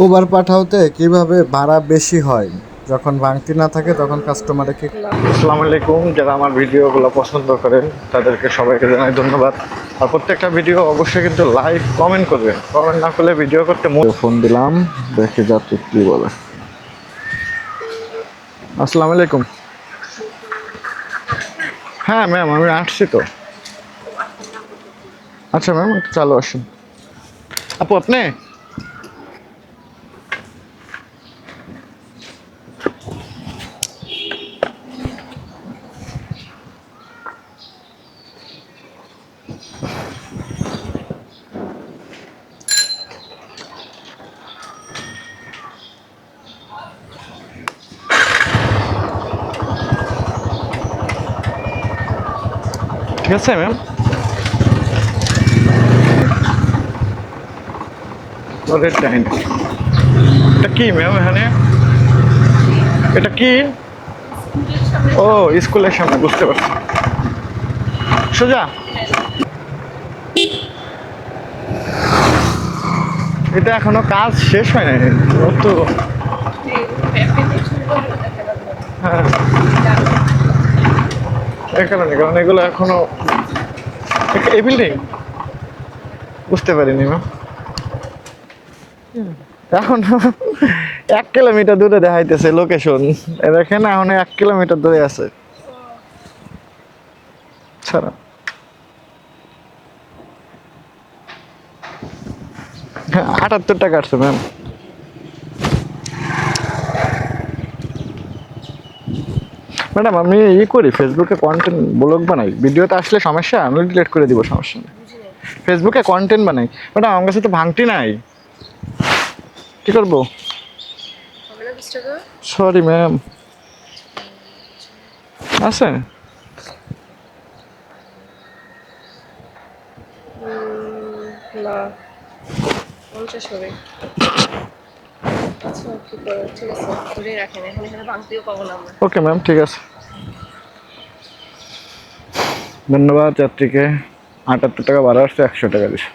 Uber পাঠাওতে কিভাবে ভাড়া বেশি হয় যখন ভাঙতি না থাকে তখন কাস্টমারে কি? আসসালামু আলাইকুম, যারা আমার ভিডিওগুলো পছন্দ করেন তাদেরকে সবাইকে জানাই ধন্যবাদ। আর প্রত্যেকটা ভিডিও অবশ্যই কিন্তু লাইক কমেন্ট করবেন, কমেন্ট না করলে ভিডিও করতে ফোন দিলাম, দেখে যাচ্ছে কি বলে। আসসালামু আলাইকুম। হ্যাঁ ম্যাম, আমি আসছি তো। আচ্ছা ম্যাম, একটু চালু আসুন। আপু আপনি? ঠিক আছে ম্যাম। ওদের টাইম এটা কি ম্যাম এখানে? এটা কি? ও, স্কুলের সামনে, বুঝতে পারছি। সোজা? এটা এখনো কাজ শেষ হয় নাই তো। হ্যাঁ, এই কারণে, কারণ এগুলো এখনো এই বিল্ডিং বুঝতে পারিনি ম্যাম। এখন 1 কিলোমিটার দূরে দেখাইতেছে লোকেশন, দেখেন এখন 1 কিলোমিটার দূরে আছে। ছাড়া 78 টাকা আসছে ম্যাম। ম্যাডাম আমি করি ফেসবুকে কন্টেন্ট ব্লগ বানাই, ভিডিওতে আসলে সমস্যা আমি ডিলিট করে দিব, সমস্যা নেই। ফেসবুকে কন্টেন্ট বানাই ম্যাডাম, আমার কাছে তো ভাঙতি নাই, কি করবো? Sorry ma'am. আছে? না, 50 হবে। আচ্ছা, কি করে? ঠিক আছে, ধরে রাখেন, এখন এখানে ভাঙতেও পাবো না আমরা। ওকে ম্যাম, ঠিক আছে। ধন্যবাদ। যাত্রীকে 78 টাকা ভাড়া আসছে, 100 টাকা দিচ্ছে।